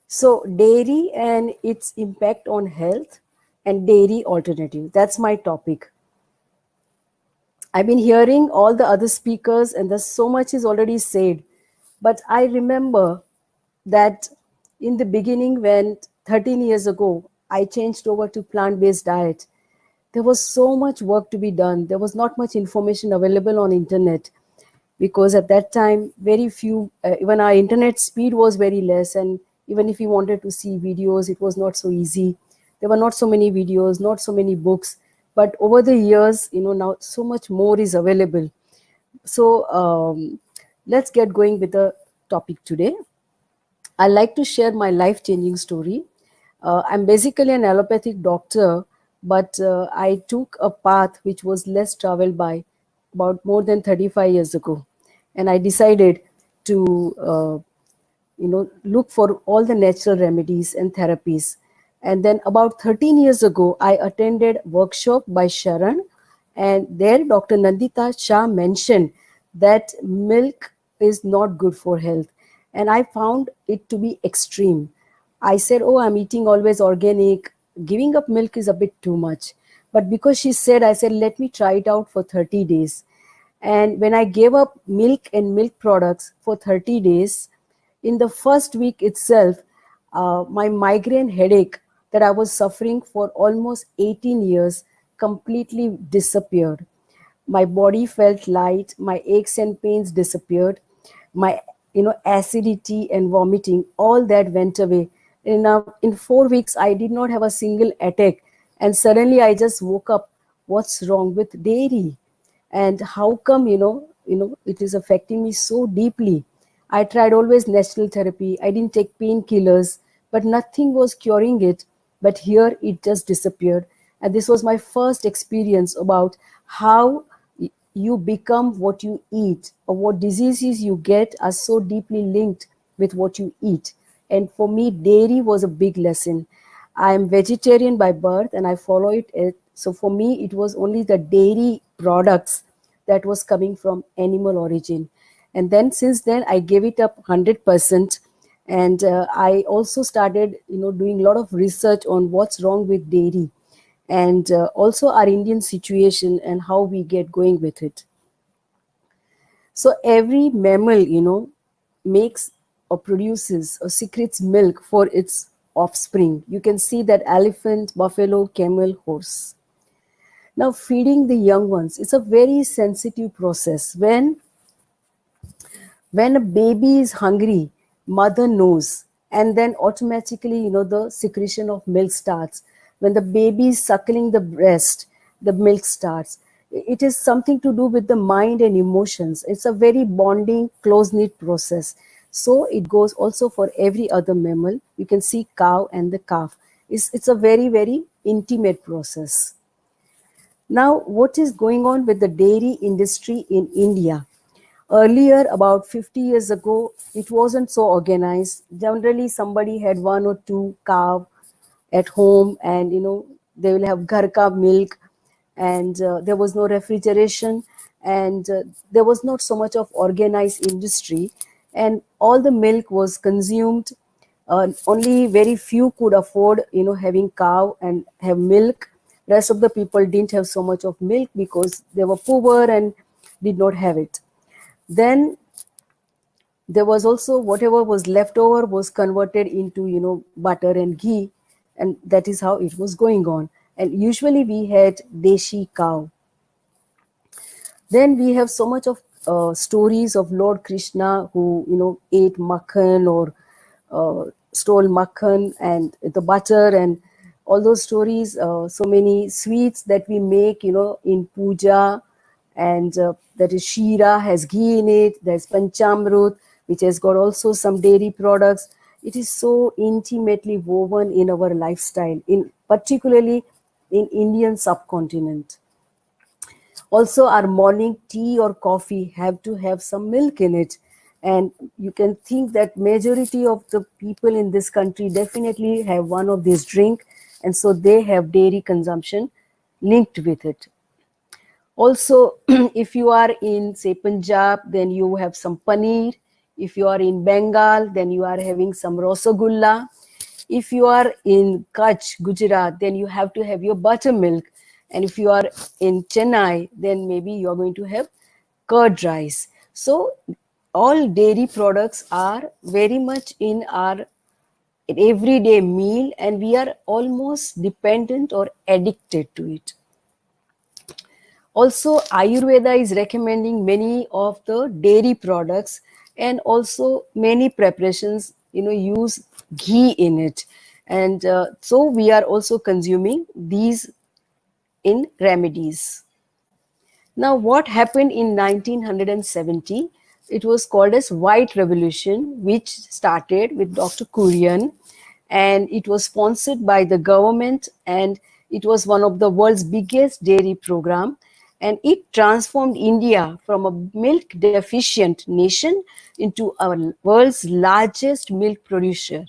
So, dairy and its impact on health and dairy alternative. That's my topic. I've been hearing all the other speakers, and there's so much is already said. But I remember that in the beginning, when 13 years ago, I changed over to plant based diet, there was so much work to be done. There was not much information available on internet because at that time very few even our internet speed was very less, and even if you wanted to see videos it was not so easy. There were not so many videos, not so many books, but over the years, now so much more is available. So let's get going with the topic today. I like to share my life changing story. I'm basically an allopathic doctor, but I took a path which was less traveled by about more than 35 years ago. And I decided to, look for all the natural remedies and therapies. And then about 13 years ago, I attended workshop by Sharan, and there Dr. Nandita Shah mentioned that milk is not good for health. And I found it to be extreme. I said, oh, I'm eating always organic. Giving up milk is a bit too much. But because she said, I said, let me try it out for 30 days. And when I gave up milk and milk products for 30 days, in the first week itself, my migraine headache that I was suffering for almost 18 years completely disappeared. My body felt light, my aches and pains disappeared, my acidity and vomiting, all that went away. In 4 weeks, I did not have a single attack, and suddenly I just woke up. What's wrong with dairy? And how come it is affecting me so deeply? I tried always natural therapy, I didn't take painkillers, but nothing was curing it. But here it just disappeared. And this was my first experience about how you become what you eat, or what diseases you get are so deeply linked with what you eat. And for me, dairy was a big lesson. I am vegetarian by birth and I follow it. So for me, it was only the dairy products that was coming from animal origin. And then since then, I gave it up 100%. And I also started, doing a lot of research on what's wrong with dairy, and also our Indian situation and how we get going with it. So every mammal, makes or produces or secretes milk for its offspring. You can see that elephant, buffalo, camel, horse. Now, feeding the young ones, it's a very sensitive process. When a baby is hungry, mother knows, and then automatically, the secretion of milk starts. When the baby is suckling the breast, the milk starts. It is something to do with the mind and emotions. It's a very bonding, close knit process. So it goes also for every other mammal. You can see cow and the calf. It's a very, very intimate process. Now, what is going on with the dairy industry in India? Earlier, about 50 years ago, it wasn't so organized. Generally, somebody had one or two cow at home, and they will have ghar ka milk, and there was no refrigeration, and there was not so much of organized industry, and all the milk was consumed. Only very few could afford having cow and have milk. Rest of the people didn't have so much of milk because they were poor and did not have it. Then there was also whatever was left over was converted into butter and ghee, and that is how it was going on. And usually we had deshi cow. Then we have so much of stories of Lord Krishna who ate makhan, or stole makhan and the butter, and all those stories. So many sweets that we make in puja, and that is shira, has ghee in it. There's panchamrut, which has got also some dairy products. It is so intimately woven in our lifestyle, in particularly in Indian subcontinent. Also, our morning tea or coffee have to have some milk in it. And you can think that majority of the people in this country definitely have one of these drink, and so they have dairy consumption linked with it. Also, if you are in, say, Punjab, then you have some paneer. If you are in Bengal, then you are having some Rasagulla. If you are in Kutch, Gujarat, then you have to have your buttermilk. And if you are in Chennai, then maybe you are going to have curd rice. So all dairy products are very much in our everyday meal, and we are almost dependent or addicted to it. Also, Ayurveda is recommending many of the dairy products, and also many preparations, use ghee in it. And so we are also consuming these in remedies. Now, what happened in 1970? It was called as White Revolution, which started with Dr. Kurian, and it was sponsored by the government, and it was one of the world's biggest dairy program, and it transformed India from a milk deficient nation into our world's largest milk producer.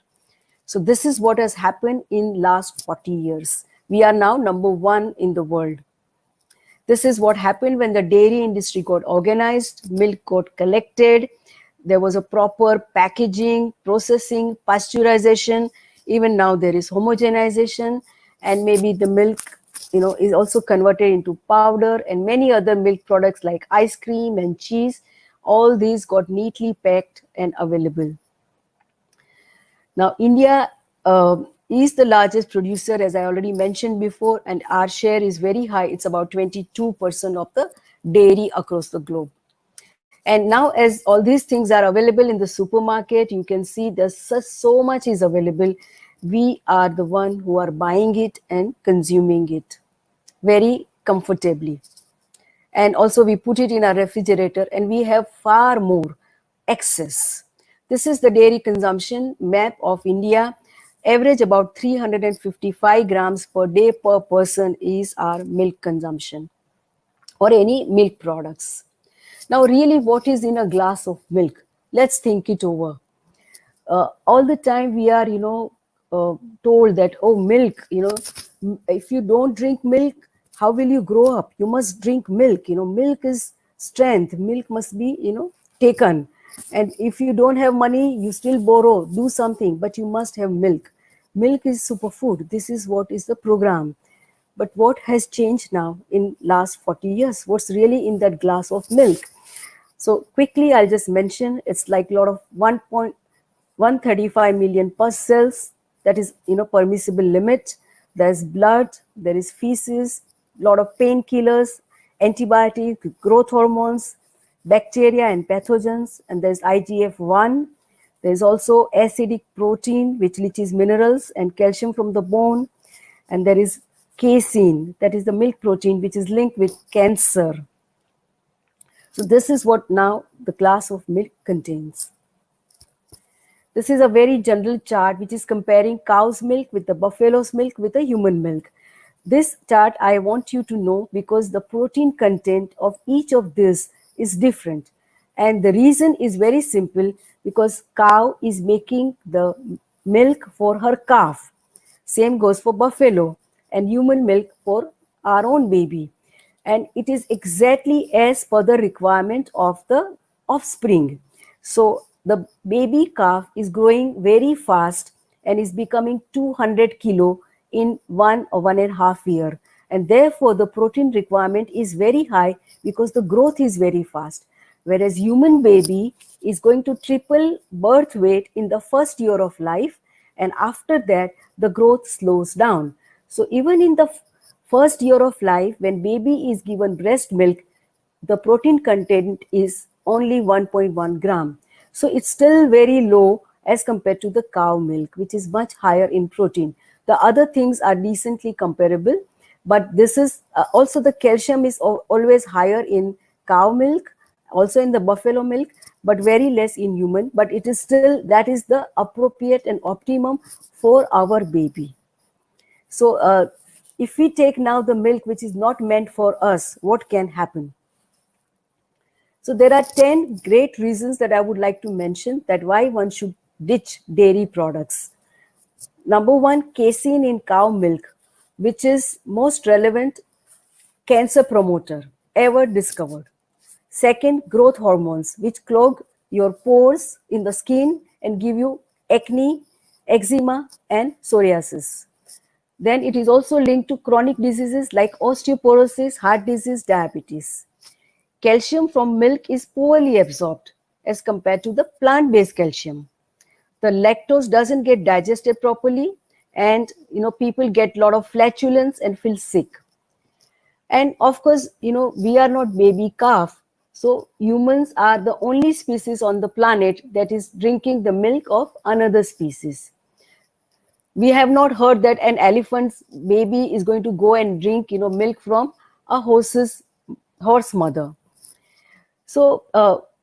So this is what has happened in last 40 years. We are now number one in the world. This is what happened when the dairy industry got organized, milk got collected, there was a proper packaging, processing, pasteurization. Even now there is homogenization, and maybe the milk, is also converted into powder, and many other milk products like ice cream and cheese. All these got neatly packed and available. Now, India is the largest producer, as I already mentioned before, and our share is very high. It's about 22% of the dairy across the globe. And now, as all these things are available in the supermarket, you can see there's so much is available. We are the one who are buying it and consuming it very comfortably. And also we put it in our refrigerator, and we have far more excess. This is the dairy consumption map of India. Average about 355 grams per day per person is our milk consumption, or any milk products. Now, really, what is in a glass of milk? Let's think it over. All the time we are, told that, oh, milk, if you don't drink milk, how will you grow up? You must drink milk. Milk is strength. Milk must be, taken. And if you don't have money, you still borrow, do something, but you must have milk. Milk is superfood. This is what is the program. But what has changed now in last 40 years? What's really in that glass of milk? So quickly, I'll just mention, it's like a lot of 1.135 million pus cells. That is, permissible limit. There's blood, there is feces, a lot of painkillers, antibiotics, growth hormones, bacteria and pathogens, and there's IGF-1. There's also acidic protein, which leaches minerals and calcium from the bone. And there is casein, that is the milk protein, which is linked with cancer. So this is what now the glass of milk contains. This is a very general chart which is comparing cow's milk with the buffalo's milk with the human milk. This chart I want you to know because the protein content of each of this is different. And the reason is very simple, because cow is making the milk for her calf. Same goes for buffalo, and human milk for our own baby. And it is exactly as per the requirement of the offspring. So the baby calf is growing very fast and is becoming 200 kilo in 1 or 1.5 year. And therefore the protein requirement is very high because the growth is very fast. Whereas human baby is going to triple birth weight in the first year of life, and after that the growth slows down. So even in the first year of life, when baby is given breast milk, the protein content is only 1.1 gram. So it's still very low as compared to the cow milk, which is much higher in protein. The other things are decently comparable, but this is also the calcium is always higher in cow milk, also in the buffalo milk, but very less in human. But it is still, that is the appropriate and optimum for our baby. So if we take now the milk which is not meant for us, what can happen? So there are 10 great reasons that I would like to mention that why one should ditch dairy products. Number one, casein in cow milk, which is most relevant cancer promoter ever discovered. Second, growth hormones, which clog your pores in the skin and give you acne, eczema, and psoriasis. Then it is also linked to chronic diseases like osteoporosis, heart disease, diabetes. Calcium from milk is poorly absorbed as compared to the plant-based calcium. The lactose doesn't get digested properly, and people get a lot of flatulence and feel sick. And of course, we are not baby calf, so humans are the only species on the planet that is drinking the milk of another species. We have not heard that an elephant's baby is going to go and drink milk from a horse mother. So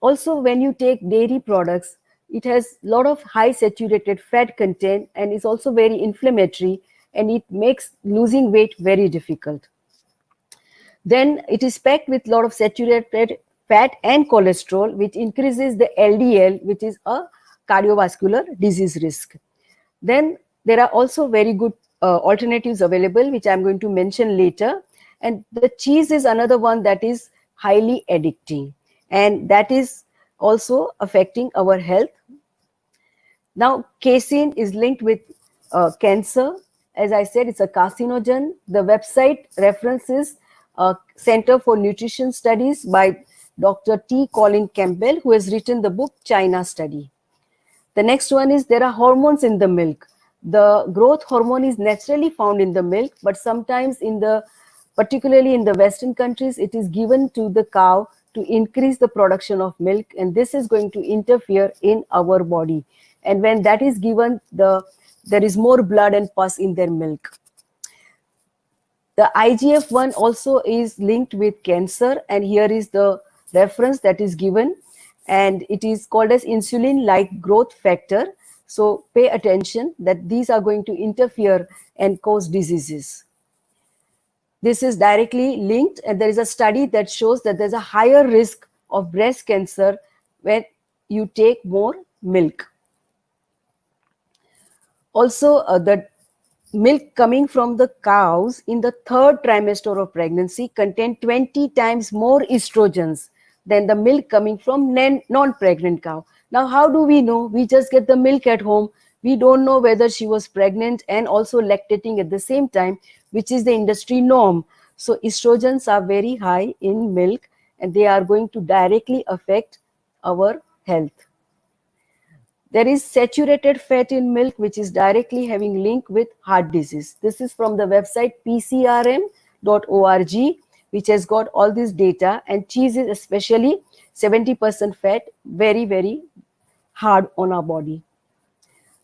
also, when you take dairy products, it has a lot of high saturated fat content and is also very inflammatory, and it makes losing weight very difficult. Then it is packed with a lot of saturated fat and cholesterol, which increases the LDL, which is a cardiovascular disease risk. Then there are also very good alternatives available, which I'm going to mention later. And the cheese is another one that is highly addicting, and that is also affecting our health. Now, casein is linked with cancer. As I said, it's a carcinogen. The website references Center for Nutrition Studies by Dr. T. Colin Campbell, who has written the book China Study. The next one is there are hormones in the milk. The growth hormone is naturally found in the milk, but sometimes particularly in the Western countries, it is given to the cow to increase the production of milk, and this is going to interfere in our body. And when that is given, there is more blood and pus in their milk. The IGF-1 also is linked with cancer, and here is the reference that is given, and it is called as insulin-like growth factor. So pay attention that these are going to interfere and cause diseases. This is directly linked, and there is a study that shows that there's a higher risk of breast cancer when you take more milk. Also, the milk coming from the cows in the third trimester of pregnancy contain 20 times more estrogens than the milk coming from non-pregnant cow. Now, how do we know? We just get the milk at home. We don't know whether she was pregnant and also lactating at the same time, which is the industry norm. So estrogens are very high in milk, and they are going to directly affect our health. There is saturated fat in milk, which is directly having link with heart disease. This is from the website pcrm.org, which has got all this data, and cheese is especially 70% fat, very, very hard on our body.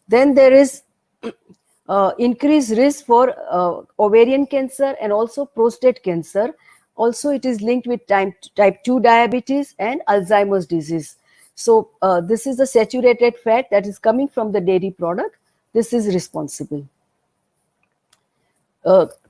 Then there is increased risk for ovarian cancer and also prostate cancer. Also, it is linked with type 2 diabetes and Alzheimer's disease. So this is the saturated fat that is coming from the dairy product. This is responsible.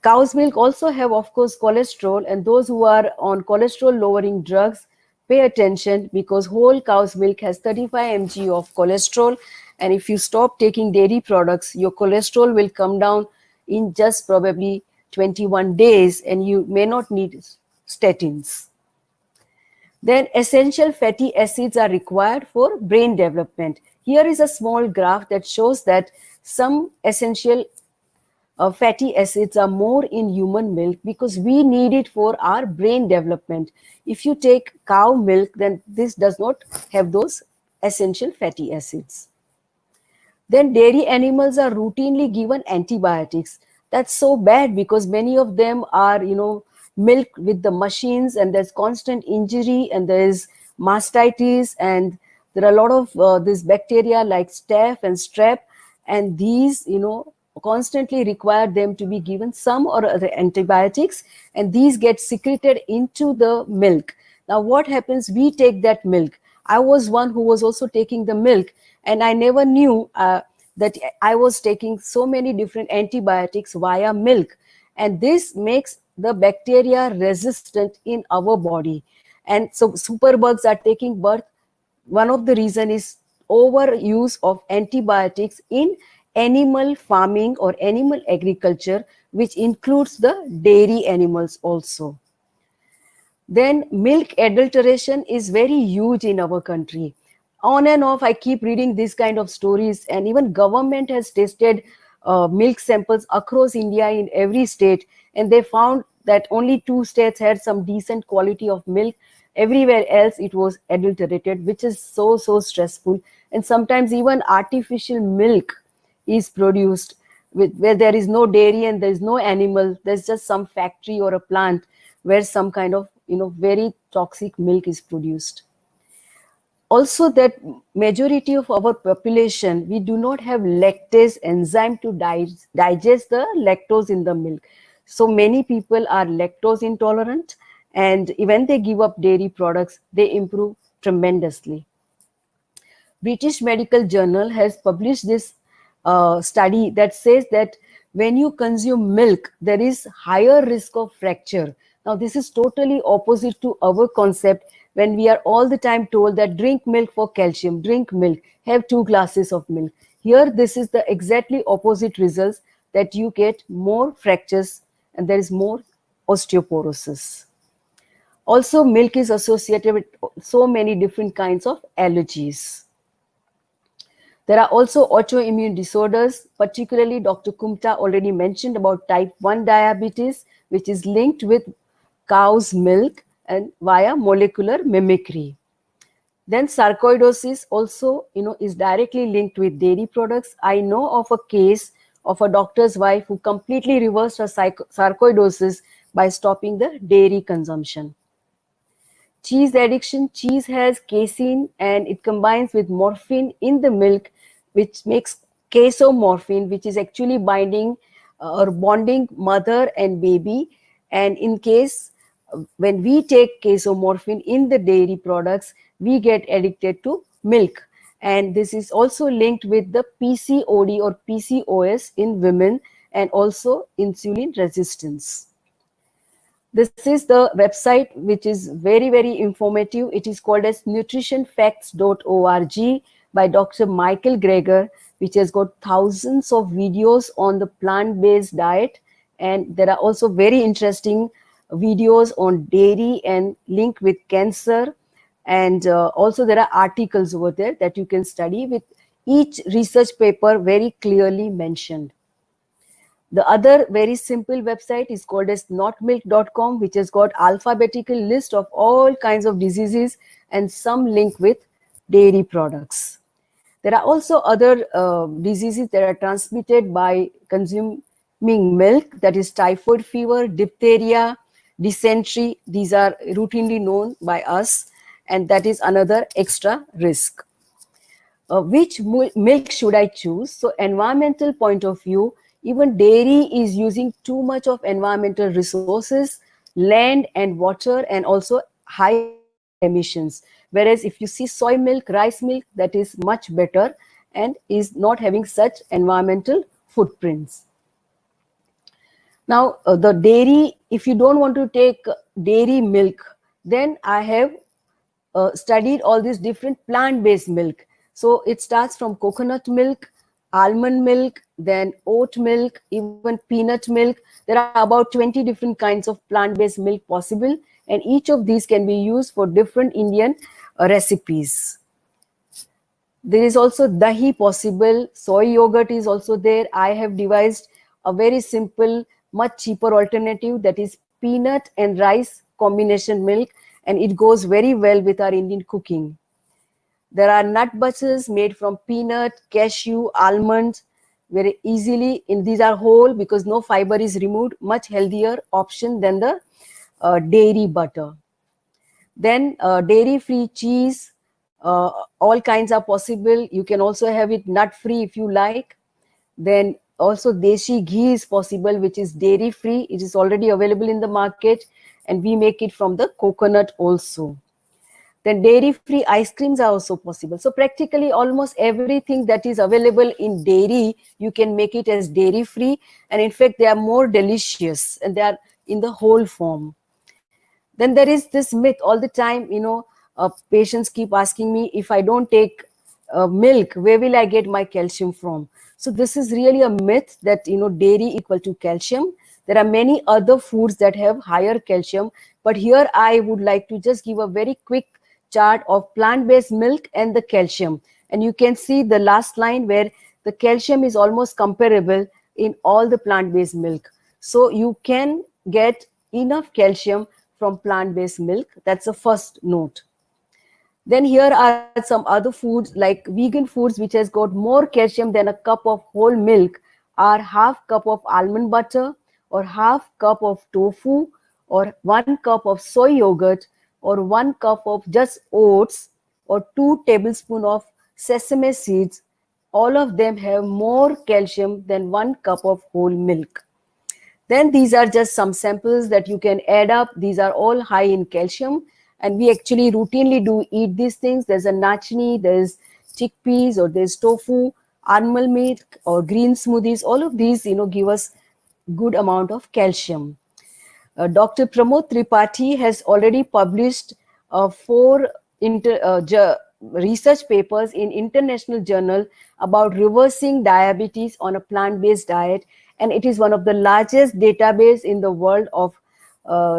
Cow's milk also have, of course, cholesterol, and those who are on cholesterol lowering drugs, pay attention, because whole cow's milk has 35 mg of cholesterol, and if you stop taking dairy products, your cholesterol will come down in just probably 21 days, and you may not need statins. Then essential fatty acids are required for brain development. Here is a small graph that shows that some essential fatty acids are more in human milk because we need it for our brain development. If you take cow milk, then this does not have those essential fatty acids. Then dairy animals are routinely given antibiotics. That's so bad because many of them are, milked with the machines, and there's constant injury, and there is mastitis, and there are a lot of this bacteria like staph and strep, and these, constantly require them to be given some or other antibiotics, and these get secreted into the milk. Now, what happens? We take that milk. I was one who was also taking the milk, and I never knew that I was taking so many different antibiotics via milk, and this makes the bacteria resistant in our body, and so superbugs are taking birth. One of the reason is overuse of antibiotics in animal farming or animal agriculture, which includes the dairy animals also. Then milk adulteration is very huge in our country. On and off, I keep reading these kind of stories, and even government has tested milk samples across India in every state, and they found that only 2 states had some decent quality of milk. Everywhere else it was adulterated, which is so stressful. And sometimes even artificial milk is produced where there is no dairy and there is no animal, there's just some factory or a plant where some kind of very toxic milk is produced. Also, that majority of our population, we do not have lactase enzyme to digest the lactose in the milk. So many people are lactose intolerant, and when they give up dairy products, they improve tremendously. British Medical Journal has published this study that says that when you consume milk, there is higher risk of fracture. Now, this is totally opposite to our concept when we are all the time told that drink milk for calcium, drink milk, have 2 glasses of milk. Here, this is the exactly opposite results, that you get more fractures and there is more osteoporosis. Also, milk is associated with so many different kinds of allergies. There are also autoimmune disorders, particularly Dr. Kumta already mentioned about type 1 diabetes, which is linked with cow's milk and via molecular mimicry. Then sarcoidosis also, is directly linked with dairy products. I know of a case of a doctor's wife who completely reversed her sarcoidosis by stopping the dairy consumption. Cheese addiction. Cheese has casein and it combines with morphine in the milk, which makes casomorphine, which is actually binding or bonding mother and baby. And in case when we take casomorphine in the dairy products, we get addicted to milk. And this is also linked with the PCOD or PCOS in women, and also insulin resistance. This is the website which is very informative. It is called as nutritionfacts.org by Dr. Michael Greger, which has got thousands of videos on the plant-based diet. And there are also very interesting videos on dairy and linked with cancer. And also there are articles over there that you can study with each research paper very clearly mentioned. The other very simple website is called as notmilk.com, which has got alphabetical list of all kinds of diseases and some link with dairy products. There are also other diseases that are transmitted by consuming milk, that is typhoid fever, diphtheria, dysentery. These are routinely known by us, and that is another extra risk. Which milk should I choose? So environmental point of view, even dairy is using too much of environmental resources, land and water, and also high emissions. Whereas if you see soy milk, rice milk, that is much better and is not having such environmental footprints. Now, the dairy, if you don't want to take dairy milk, then I have studied all these different plant-based milk. So it starts from coconut milk, almond milk, then oat milk, even peanut milk. There are about 20 different kinds of plant-based milk possible, and each of these can be used for different Indian recipes. There is also dahi possible, soy yogurt is also there. I have devised a very simple, much cheaper alternative, that is peanut and rice combination milk, and it goes very well with our Indian cooking. There are nut butters made from peanut, cashew, almonds, very easily, and these are whole because no fiber is removed, much healthier option than the dairy butter. Then dairy-free cheese, all kinds are possible. You can also have it nut-free if you like. Then also deshi ghee is possible, which is dairy-free. It is already available in the market, and we make it from the coconut also. Then dairy-free ice creams are also possible. So practically almost everything that is available in dairy, you can make it as dairy-free. And in fact, they are more delicious and they are in the whole form. Then there is this myth all the time, patients keep asking me, if I don't take milk, where will I get my calcium from? So this is really a myth that, dairy equal to calcium. There are many other foods that have higher calcium, but here I would like to just give a very quick chart of plant-based milk and the calcium. And you can see the last line where the calcium is almost comparable in all the plant-based milk. So you can get enough calcium from plant-based milk. That's the first note. Then here are some other foods like vegan foods, which has got more calcium than a cup of whole milk, are half cup of almond butter, or half cup of tofu, or 1 cup of soy yogurt, or 1 cup of just oats, or 2 tablespoons of sesame seeds. All of them have more calcium than 1 cup of whole milk. Then these are just some samples that you can add up. These are all high in calcium, and we actually routinely do eat these things. There's a nachni, there's chickpeas, or there's tofu, animal milk, or green smoothies. All of these, give us good amount of calcium. Dr. Pramod Tripathi has already published four research papers in international journal about reversing diabetes on a plant-based diet, and it is one of the largest database in the world of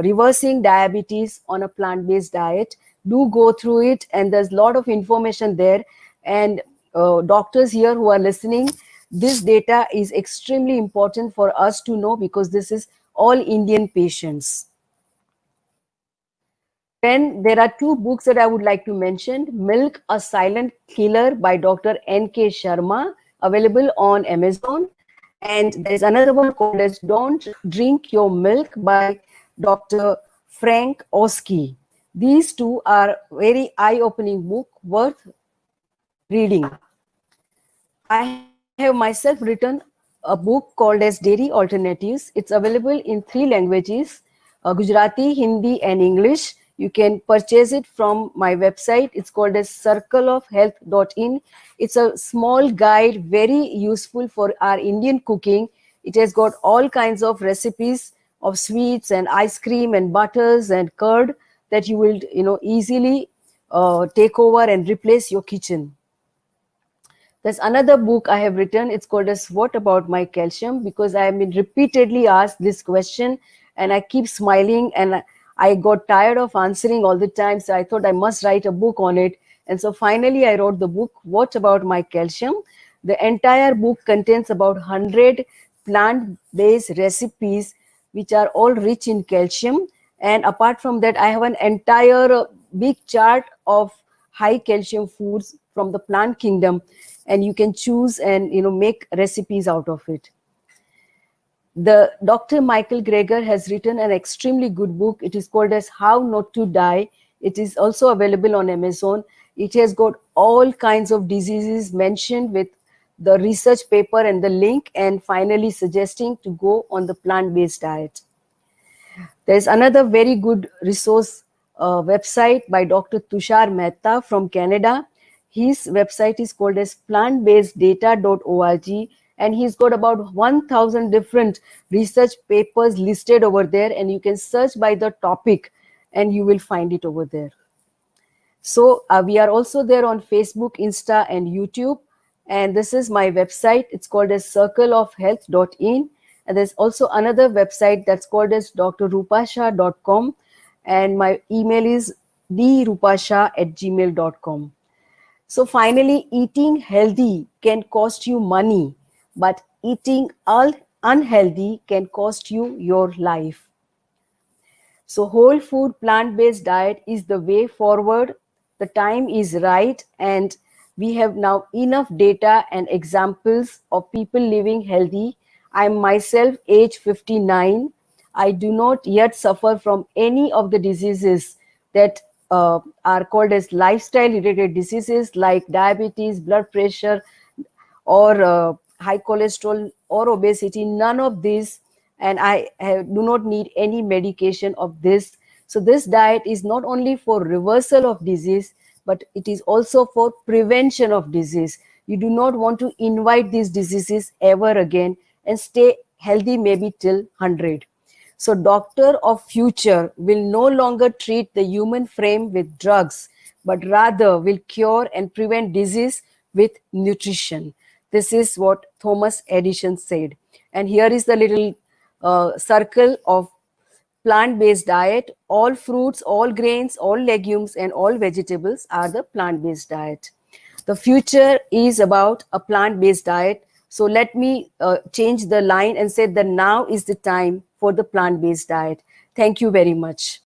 reversing diabetes on a plant-based diet. Do go through it, and there's a lot of information there. And doctors here who are listening, this data is extremely important for us to know, because this is all Indian patients. Then there are two books that I would like to mention. Milk, a Silent Killer by Dr. N.K. Sharma, available on Amazon. And there's another one called as Don't Drink Your Milk by Dr. Frank Oski. These two are very eye-opening book worth reading. I have myself written a book called as Dairy Alternatives. It's available in 3 languages, Gujarati, Hindi, and English. You can purchase it from my website. It's called as circleofhealth.in. It's a small guide, very useful for our Indian cooking. It has got all kinds of recipes of sweets and ice cream and butters and curd that you will easily take over and replace your kitchen. There's another book I have written. It's called as What About My Calcium? Because I have been repeatedly asked this question, and I keep smiling, and I got tired of answering all the time. So I thought I must write a book on it. And so finally I wrote the book, What About My Calcium? The entire book contains about 100 plant-based recipes, which are all rich in calcium. And apart from that, I have an entire big chart of high calcium foods from the plant kingdom, and you can choose and make recipes out of it. The Dr. Michael Greger has written an extremely good book. It is called as How Not to Die. It is also available on Amazon. It has got all kinds of diseases mentioned with the research paper and the link, and finally suggesting to go on the plant-based diet. There's another very good resource website by Dr. Tushar Mehta from Canada. His website is called as plantbaseddata.org, and he's got about 1,000 different research papers listed over there, and you can search by the topic and you will find it over there. So we are also there on Facebook, Insta, and YouTube. And this is my website. It's called as circleofhealth.in. And there's also another website that's called as drrupasha.com. And my email is drupasha@gmail.com. So finally, eating healthy can cost you money, but eating unhealthy can cost you your life. So whole food plant-based diet is the way forward. The time is right, and we have now enough data and examples of people living healthy. I'm myself age 59. I do not yet suffer from any of the diseases that are called as lifestyle related diseases like diabetes, blood pressure, or high cholesterol or obesity. None of these, and I do not need any medication of this. So this diet is not only for reversal of disease, but it is also for prevention of disease. You do not want to invite these diseases ever again, and stay healthy maybe till 100. So doctor of future will no longer treat the human frame with drugs, but rather will cure and prevent disease with nutrition. This is what Thomas Edison said. And here is the little circle of plant-based diet. All fruits, all grains, all legumes, and all vegetables are the plant-based diet. The future is about a plant-based diet. So let me change the line and say that now is the time for the plant-based diet. Thank you very much.